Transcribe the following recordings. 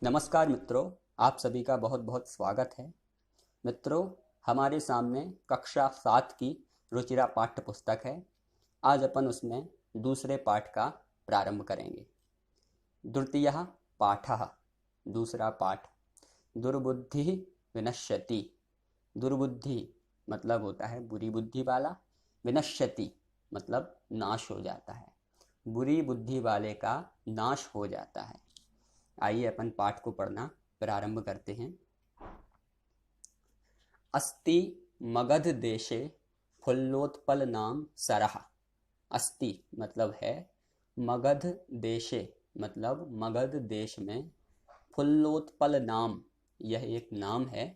नमस्कार मित्रों, आप सभी का बहुत बहुत स्वागत है। मित्रों, हमारे सामने कक्षा 7 की रुचिरा पाठ्य पुस्तक है। आज अपन उसमें दूसरे पाठ का प्रारंभ करेंगे। द्वितीयः पाठः, दूसरा पाठ। दुर्बुद्धि विनश्यति। दुर्बुद्धि मतलब होता है बुरी बुद्धि वाला, विनश्यति मतलब नाश हो जाता है, बुरी बुद्धि वाले का नाश हो जाता है। आइए अपन पाठ को पढ़ना प्रारंभ करते हैं। अस्ति मगध देशे फुल्लोत्पल नाम सरह। अस्ति मतलब है, मगध देशे मतलब मगध देश में, फुल्लोत्पल नाम यह एक नाम है,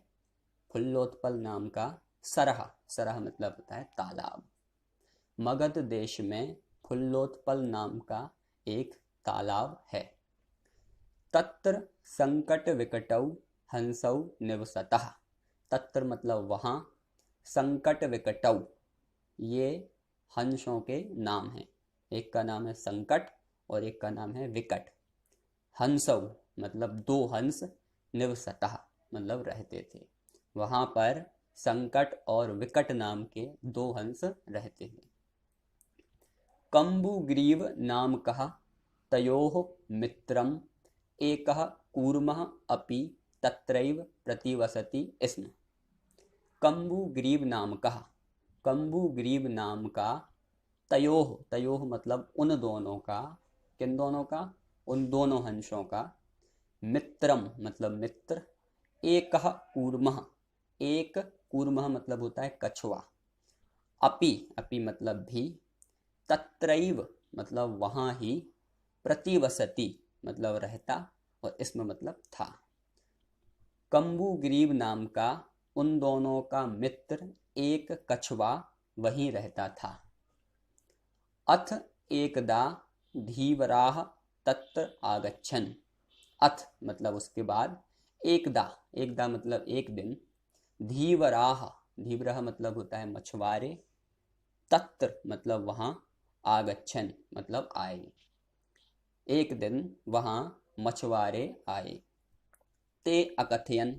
फुल्लोत्पल नाम का सरह, सरह मतलब होता है तालाब। मगध देश में फुल्लोत्पल नाम का एक तालाब है। तत्र संकट विकटौ हंसौ निवसतः। तत्र मतलब वहाँ, संकट विकटौ ये हंसों के नाम हैं। एक का नाम है संकट और एक का नाम है विकट। हंसौ मतलब दो हंस, निवसतः मतलब रहते थे। वहाँ पर संकट और विकट नाम के दो हंस रहते हैं। कम्बुग्रीव नाम कहा तयोः मित्रम एकः कूर्मः अपि तत्रैव प्रतिवसति स्म। कम्बुग्रीव नाम कहा, कम्बुग्रीव नाम का, तयोः, तयोः मतलब उन दोनों का, किन दोनों का, उन दोनों हंसों का, मित्रम मतलब मित्र, एकः कूर्मः, एक कूर्मः मतलब होता है कछुआ, अपि, अपि मतलब भी, तत्रैव मतलब वहाँ ही, प्रतिवसति मतलब रहता, और इसमें मतलब था। कम्बुग्रीव नाम का उन दोनों का मित्र एक कछुआ वहीं रहता था। अथ एकदा धीवराः तत्र आगच्छन्। अथ मतलब उसके बाद, एकदा, एकदा मतलब एक दिन, धीवराः, धीवराः मतलब होता है मछुआरे, तत्र मतलब वहाँ, आगच्छन् मतलब आए। एक दिन वहाँ मछुआरे आए। ते अकथयन,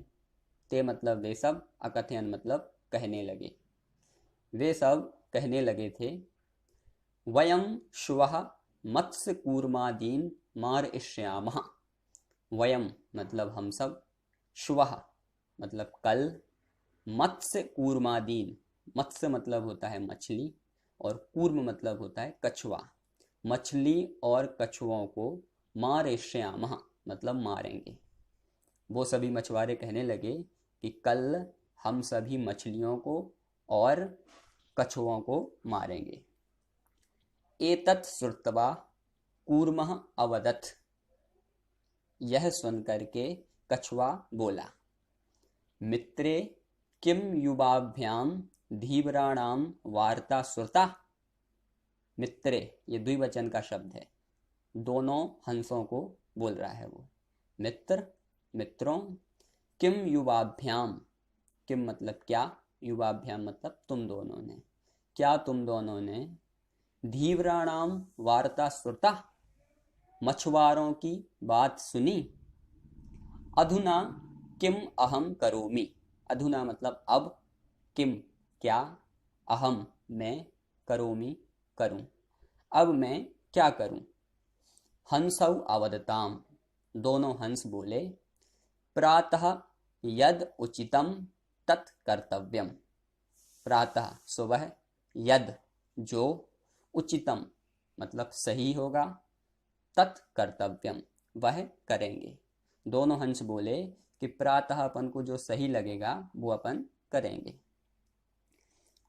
ते मतलब वे सब, अकथयन मतलब कहने लगे। वे सब कहने लगे थे, वयं श्वः मत्स्य कूर्मादीन मारयिष्यामः। वयं मतलब हम सब, श्वः मतलब कल, मत्स्य कूर्मादीन, मत्स्य मतलब होता है मछली, और कूर्म मतलब होता है कछुआ। मछली और कछुओं को मारयिष्यामः मतलब मारेंगे। वो सभी मछुआरे कहने लगे कि कल हम सभी मछलियों को और कछुओं को मारेंगे। एतत् श्रुत्वा कूर्मः अवदत्। यह सुनकर के कछुआ बोला, मित्रे किम युवाभ्याम धीवराणाम वार्ता श्रुता। मित्रे ये द्विवचन का शब्द है, दोनों हंसों को बोल रहा है वो। मित्र, मित्रों, किम युवाभ्याम, किम मतलब क्या, युवाभ्याम मतलब तुम दोनों ने, क्या तुम दोनों ने, धीवराणाम वार्ता श्रुता मछुआरों की बात सुनी। अधुना किम अहम करोमि। अधुना मतलब अब, किम क्या, अहम मैं, करोमि करूं, अब मैं क्या करूं। हंसौ अवदताम, दोनों हंस बोले, प्रातः यद उचितम तत् कर्तव्यम। प्रातः सुबह, यद जो, उचितम मतलब सही होगा, तत् कर्तव्यम वह करेंगे। दोनों हंस बोले कि प्रातः अपन को जो सही लगेगा वो अपन करेंगे।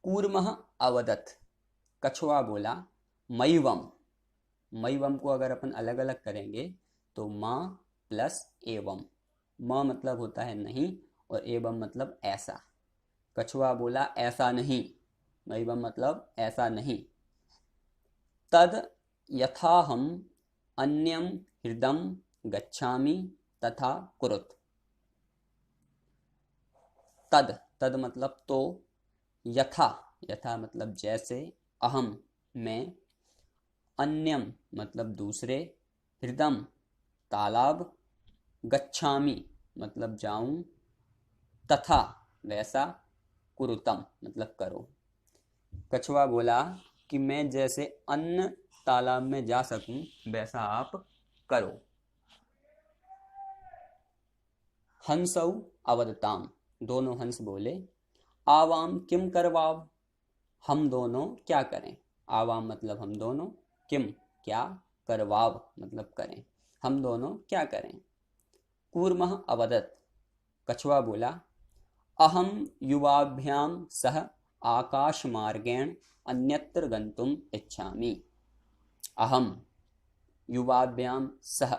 कूर्मः अवदत्, कछुआ बोला, मैवम, मैवम को अगर अपन अलग अलग करेंगे तो माँ प्लस एवं, माँ मतलब होता है नहीं और एवं मतलब ऐसा। कछुआ बोला ऐसा नहीं, मैवम मतलब ऐसा नहीं। तद यथाहम अन्यम हृदम गच्छामि तथा कुरुत। तद, तद मतलब तो, यथा, यथा मतलब जैसे, अहम मैं, अन्यम मतलब दूसरे, हृदम तालाब, गच्छामि मतलब जाऊं, तथा वैसा, कुरुतम मतलब करो। कछुआ बोला कि मैं जैसे अन्य तालाब में जा सकूं वैसा आप करो। हंसौ अवदताम, दोनों हंस बोले, आवाम किम करवाव, हम दोनों क्या करें। आवाम मतलब हम दोनों, किम क्या, करवाव मतलब करें, हम दोनों क्या करें। कूर्मः अवदत्, कछुआ बोला, अहम युवाभ्याम सह आकाशमार्गेण अन्यत्र गंतुम इच्छामि। अहम युवाभ्याम सह,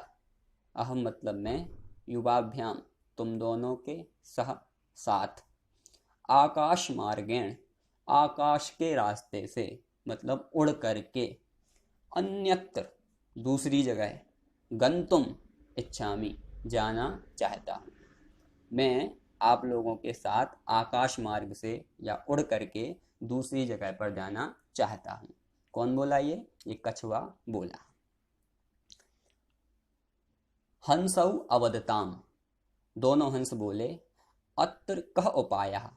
अहम मतलब मैं, युवाभ्याम तुम दोनों के, सह साथ, आकाश मार्गेण आकाश के रास्ते से मतलब उड़ करके, अन्यत्र दूसरी जगह, गंतुम इच्छामि जाना चाहता हूँ। मैं आप लोगों के साथ आकाश मार्ग से या उड़ करके दूसरी जगह पर जाना चाहता हूँ। कौन बोला ये कछुआ बोला। हंसौ अवदताम, दोनों हंस बोले, अत्र कः उपायः,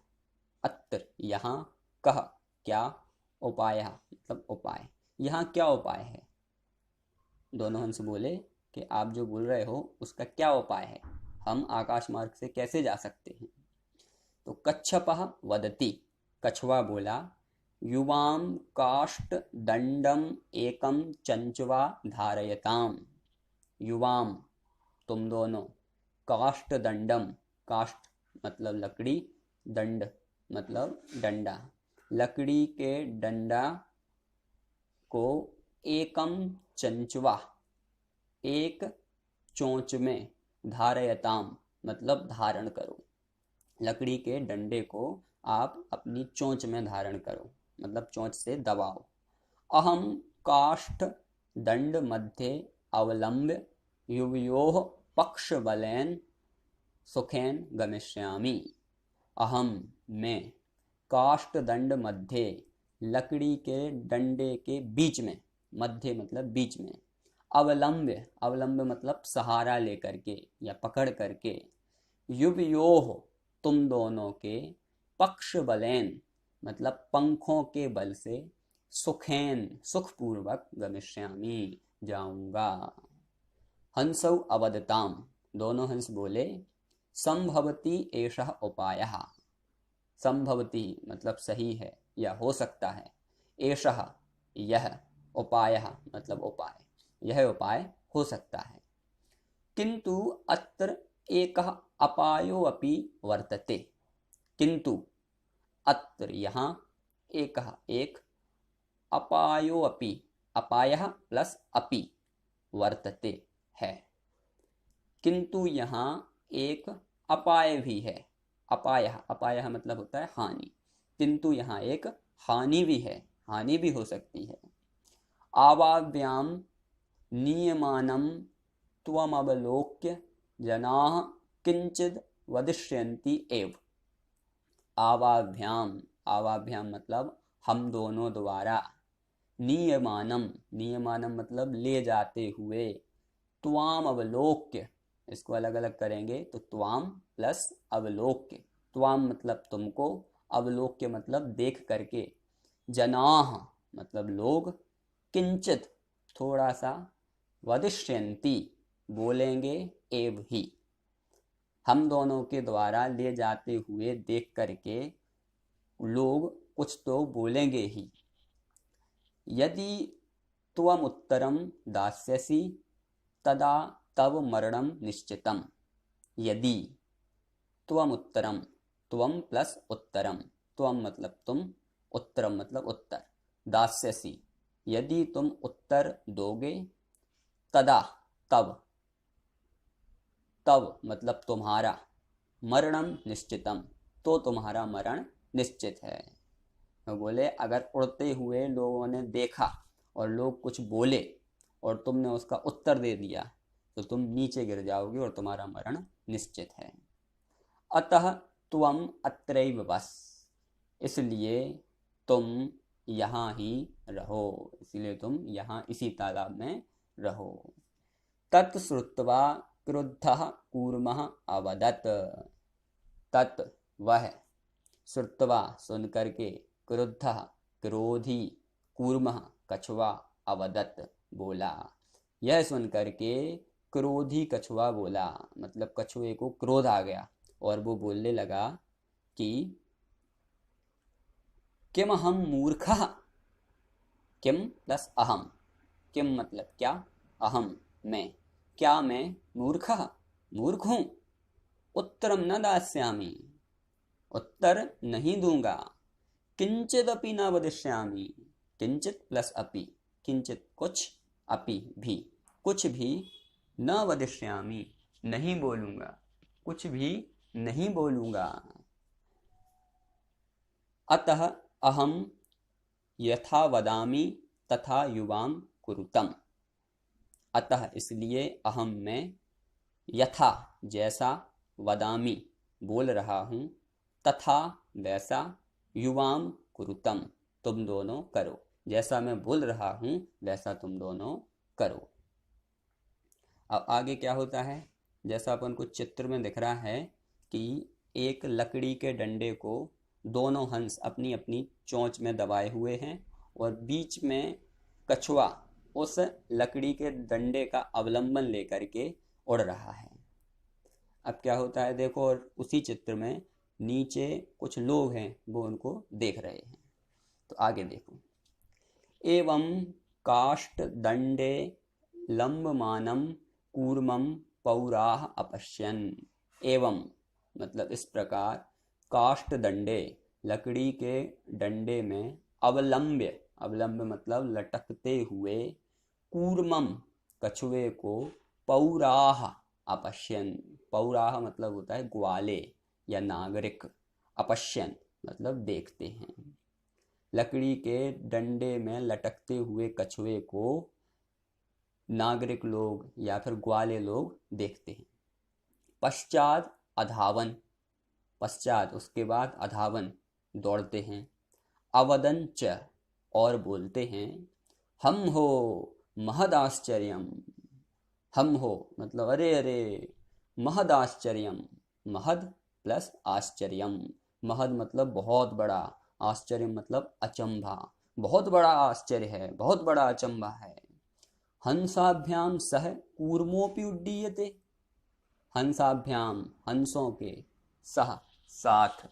अत्र यहाँ, कह क्या, उपायः मतलब उपाय, यहाँ क्या उपाय है। दोनों हंस बोले कि आप जो बोल रहे हो उसका क्या उपाय है, हम आकाश मार्ग से कैसे जा सकते हैं। तो कच्छपः वदति, कछुआ बोला, युवाम काष्ठ दंडम एकम चंचवा धारयताम। युवाम तुम दोनों, काष्ठ दंडम, काष्ठ मतलब लकड़ी, दंड मतलब डंडा, लकड़ी के डंडा को, एकम चंचवा एक चोंच में, धारयताम मतलब धारण करो, लकड़ी के डंडे को आप अपनी चोंच में धारण करो मतलब चोंच से दबाओ। अहम काष्ठ दंड मध्ये अवलंब्य युवयोः पक्षबलेन सुखेन गमिष्यामि। अहम मैं, काष्ठ दंड मध्य लकड़ी के डंडे के बीच में, मध्य मतलब बीच में, अवलंब्य, अवलंब्य मतलब सहारा लेकर के या पकड़ करके, युवयोः तुम दोनों के, पक्ष बलेन मतलब पंखों के बल से, सुखेन सुखपूर्वक, गमिष्यामि जाऊंगा। हंसौ अवदताम, दोनों हंस बोले, संभवति एषः उपायः, संभवति मतलब सही है या हो सकता है, एषः यह, उपायः मतलब उपाय, यह उपाय हो सकता है। किंतु अत्र एकः अपायो अपि वर्तते, किंतु अत्र यहाँ, एकः एक, अपायो अपि, अपायः प्लस अपि, वर्तते है, किंतु यहाँ एक अपाय भी है। अपायः, अपायः मतलब होता है हानि, किंतु यहाँ एक हानि भी है, हानि भी हो सकती है। आवाव्याम नियमानं त्वमवलोक्य जनाः किंचिद वदिष्यन्ति एव। आवाभ्याम, आवाभ्याम मतलब हम दोनों द्वारा, नियमानम, नियमानम मतलब ले जाते हुए, त्वाम अवलोक्य, इसको अलग अलग करेंगे तो त्वाम प्लस अवलोक्य, त्वाम मतलब तुमको, अवलोक्य मतलब देख करके, जनाः मतलब लोग, किंचित थोड़ा सा, वदिष्यन्ति बोलेंगे, एव ही हम दोनों के द्वारा ले जाते हुए देख करके लोग कुछ तो बोलेंगे ही। यदि त्वम उत्तरम दास्यसि तदा तव मरणम निश्चितम। यदि त्वम उत्तरम, त्वम प्लस उत्तरम, त्वम मतलब तुम, उत्तरम मतलब उत्तर, दास्यसि यदि तुम उत्तर दोगे, तदा तब, तब मतलब तुम्हारा, मरणम निश्चितम तो तुम्हारा मरण निश्चित है। तो बोले अगर उड़ते हुए लोगों ने देखा और लोग कुछ बोले और तुमने उसका उत्तर दे दिया तो तुम नीचे गिर जाओगे और तुम्हारा मरण निश्चित है। अतः त्वम अत्रैव बस, इसलिए तुम यहाँ ही रहो, इसलिए तुम यहाँ इसी तालाब में रहो। तत् श्रुत्वा क्रुद्धः कूर्मः अवदत्। तत् वह, श्रुत्वा सुन करके, क्रुद्धः क्रोधी, कूर्मः कछुआ, अवदत् बोला। यह सुन करके क्रोधी कछुआ बोला, मतलब कछुए को क्रोध आ गया और वो बोलने लगा कि किम अहम मूर्खः। किम प्लस अहम, किम मतलब क्या, अहम मैं, क्या मैं मूर्खः मूर्ख हूं। उत्तरम न दास्यामि, उत्तर नहीं दूंगा। किंचिदपि न वदिष्यामि, किंचित प्लस अपि, किंचित कुछ, अपि भी, कुछ भी, न वदिष्यामि नहीं बोलूंगा, कुछ भी नहीं बोलूंगा। अतः अहम यथा वदामि तथा युवाम कुरुतम। अतः इसलिए, अहम मैं, यथा जैसा, वदामि बोल रहा हूँ, तथा वैसा, युवाम कुरुतम तुम दोनों करो, जैसा मैं बोल रहा हूँ वैसा तुम दोनों करो। अब आगे क्या होता है, जैसा अपन को चित्र में दिख रहा है कि एक लकड़ी के डंडे को दोनों हंस अपनी अपनी चोंच में दबाए हुए हैं और बीच में कछुआ उस लकड़ी के डंडे का अवलंबन लेकर के उड़ रहा है। अब क्या होता है देखो, और उसी चित्र में नीचे कुछ लोग हैं वो उनको देख रहे हैं। तो आगे देखो, एवं काष्ठ दंडे लंबमानम कूर्मम पौराह अपश्यन। एवं मतलब इस प्रकार, काष्ठ दंडे लकड़ी के डंडे में, अवलंब्य, अवलंब्य मतलब लटकते हुए, कूर्मम कछुए को, पौराह अपश्यन, पौराह मतलब होता है ग्वाले या नागरिक, अपश्यन मतलब देखते हैं। लकड़ी के डंडे में लटकते हुए कछुए को नागरिक लोग या फिर ग्वाले लोग देखते हैं। पश्चात अधावन, पश्चात उसके बाद, अधावन दौड़ते हैं। अवदन च और बोलते हैं, हम हो महदाश्चर्यम। हम हो मतलब अरे अरे, महदाश्चर्यम, महद प्लस आश्चर्यम, महद मतलब बहुत बड़ा, आश्चर्य मतलब अचंभा, बहुत बड़ा आश्चर्य है, बहुत बड़ा अचंभा है। हंसाभ्याम सह कूर्मोपि उड्डीयते। हंसाभ्याम हंसों के, सह साथ,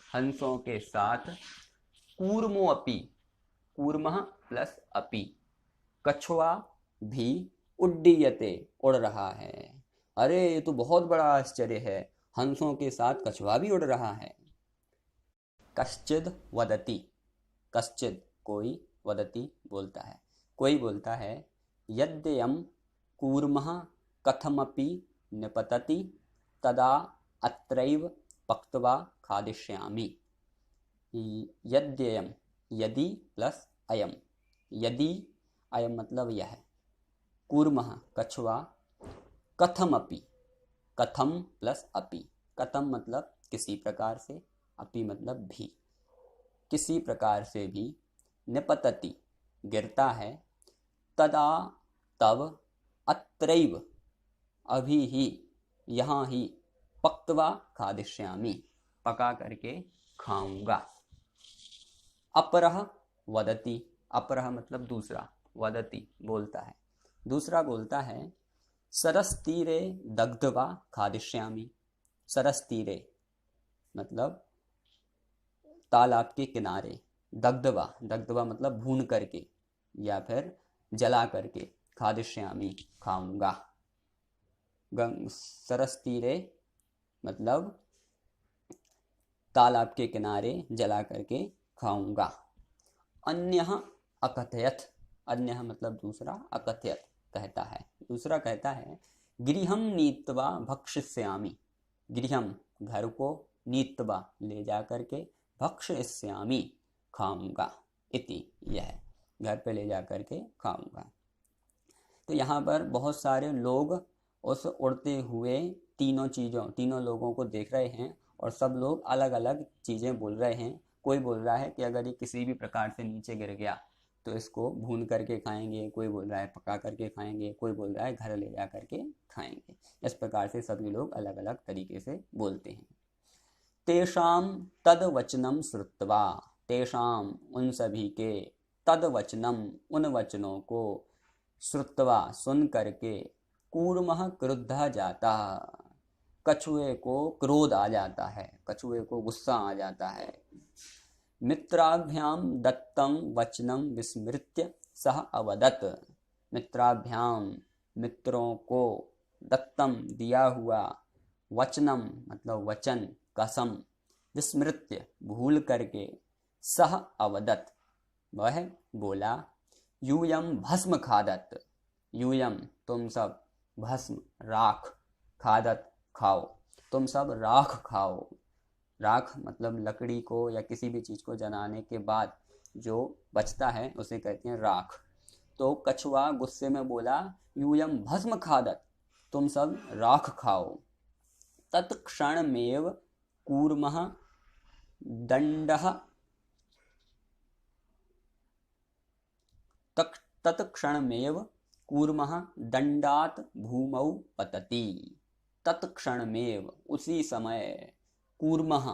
हंसों के साथ, कूर्मो अपि, कूर्मः प्लस अपि, कछुआ भी, उड्डीयते उड़ रहा है। अरे ये तो बहुत बड़ा आश्चर्य है, हंसों के साथ कछुआ भी उड़ रहा है। कश्चिद वदति, कश्चिद कोई, वदति बोलता है, कोई बोलता है, यद्ययम कूर्मः कथमपि निपतति तदा अत्रैव पक्त्वा खादिष्यामि। यद्ययम, यदि प्लस अयम, यदि, अयम मतलब यह, कूर्मः कछुआ, कथमपि, कथम प्लस अपि, कथम मतलब किसी प्रकार से, अपि मतलब भी, किसी प्रकार से भी, निपतति गिरता है, तदा तब, अत्रैव अभी ही, यहाँ ही, पक्त्वा खादिष्यामि पका करके खाऊंगा। अपरः वदति, अपरः मतलब दूसरा, वदति बोलता है, दूसरा बोलता है, सरस्तीरे दग्ध्वा खादिष्यामि। सरस्तीरे मतलब तालाब के किनारे, दग्ध्वा, दग्ध्वा मतलब भून करके या फिर जला करके, खादिष्यामि खाऊंगा। सरस्तीरे मतलब तालाब के किनारे जला करके खाऊंगा। अन्यः अकथयत, अन्यः मतलब दूसरा, अकथयत कहता है, दूसरा कहता है, गृहं नीत्वा भक्षिष्यामि। गृहं घर को, नीत्वा ले जा करके, भक्षिष्यामि खाऊंगा, इति यह घर पे ले जा करके खाऊंगा। तो यहाँ पर बहुत सारे लोग उस उड़ते हुए तीनों लोगों को देख रहे हैं और सब लोग अलग अलग चीज़ें बोल रहे हैं। कोई बोल रहा है कि अगर ये किसी भी प्रकार से नीचे गिर गया तो इसको भून करके खाएंगे, कोई बोल रहा है पका करके खाएंगे, कोई बोल रहा है घर ले जा करके खाएंगे। इस प्रकार से सभी लोग अलग अलग तरीके से बोलते हैं। तेषाम तद वचनम श्रुत्वा, तेषाम उन सभी के, तद वचनम उन वचनों को, श्रुत्वा सुन करके, कूर्मः क्रुद्धः जाता, कछुए को क्रोध आ जाता है, कछुए को गुस्सा आ जाता है। मित्राभ्याम दत्तम वचनम विस्मृत्य सह अवदत्, मित्राभ्याम मित्रों को, दत्तम दिया हुआ, वचनम मतलब वचन, कसम, विस्मृत्य भूल करके, सह अवदत् वह बोला, यूयम भस्म खादत, यूयम तुम सब, भस्म राख, खादत खाओ, तुम सब राख खाओ। राख मतलब लकड़ी को या किसी भी चीज़ को जलाने के बाद जो बचता है उसे कहते हैं राख। तो कछुआ गुस्से में बोला, यूयम भस्म खादत, तुम सब राख खाओ। तत्क्षणमेव कूर्मः दंडः, तत्क्षणमेव कूर्मः दंडात भूमौ पतति, तत्क्षणमेव उसी समय, कूर्मः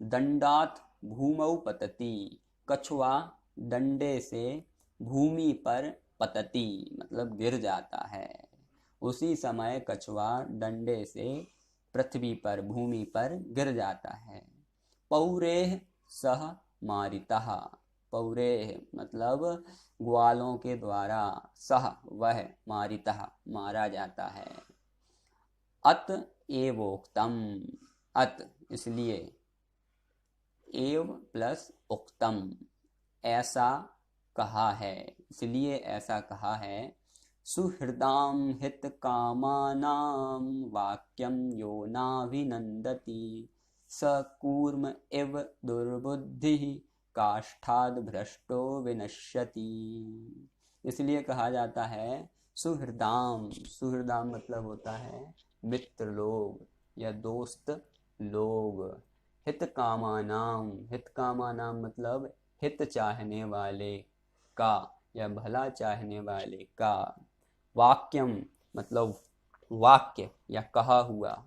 दंडात भूमौ पतति, कछुआ डंडे से भूमि पर, पतति मतलब गिर जाता है, उसी समय कछुआ डंडे से पृथ्वी पर, भूमि पर गिर जाता है। पौरेह सह मारितः, पौरेह मतलब ग्वालों के द्वारा, सह वह, मारितः मारा जाता है। अत एवोक्तम, अत इसलिए, एव प्लस उक्तम ऐसा कहा है, इसलिए ऐसा कहा है। सुहृदाम हित कामानाम वाक्यम यो नाभिनंदति, स कूर्म इव दुर्बुद्धि काष्ठाद भ्रष्टो विनश्यति। इसलिए कहा जाता है सुहृदाम, सुहृदाम मतलब होता है मित्र लोग या दोस्त लोग। हित कामानाम, हित कामानाम मतलब हित चाहने वाले का या भला चाहने वाले का। वाक्यम मतलब वाक्य या कहा हुआ।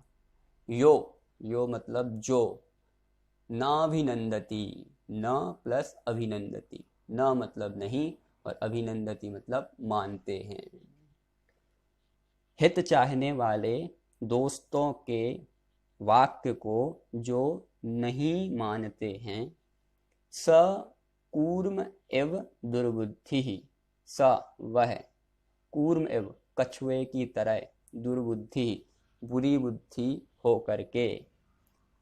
यो, यो मतलब जो। नाभिनंदति, न प्लस अभिनंदति, न मतलब नहीं और अभिनंदति मतलब मानते हैं। हित चाहने वाले दोस्तों के वाक्य को जो नहीं मानते हैं। स कूर्म एव दुर्बुद्धि, स वह, कूर्म एव कछुए की तरह, दुर्बुद्धि बुरी बुद्धि हो करके,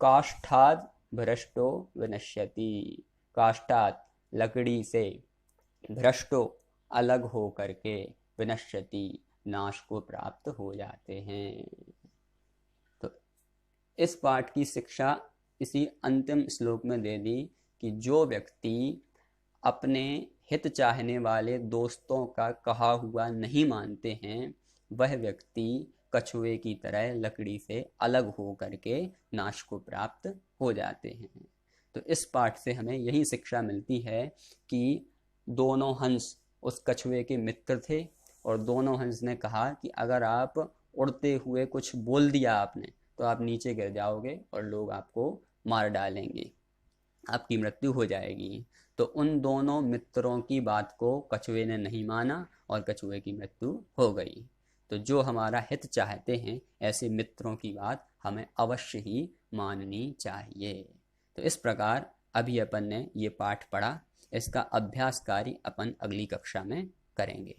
काष्ठाद भ्रष्टो विनश्यति, काष्ठाद लकड़ी से, भ्रष्टो अलग हो करके, विनश्यति नाश को प्राप्त हो जाते हैं। तो इस पाठ की शिक्षा इसी अंतिम श्लोक में दे दी कि जो व्यक्ति अपने हित चाहने वाले दोस्तों का कहा हुआ नहीं मानते हैं, वह व्यक्ति कछुए की तरह लकड़ी से अलग हो करके नाश को प्राप्त हो जाते हैं। तो इस पाठ से हमें यही शिक्षा मिलती है कि दोनों हंस उस कछुए के मित्र थे और दोनों हंस ने कहा कि अगर आप उड़ते हुए कुछ बोल दिया आपने तो आप नीचे गिर जाओगे और लोग आपको मार डालेंगे, आपकी मृत्यु हो जाएगी। तो उन दोनों मित्रों की बात को कछुए ने नहीं माना और कछुए की मृत्यु हो गई। तो जो हमारा हित चाहते हैं ऐसे मित्रों की बात हमें अवश्य ही माननी चाहिए। तो इस प्रकार अभी अपन ने ये पाठ पढ़ा, इसका अभ्यास कार्य अपन अगली कक्षा में करेंगे।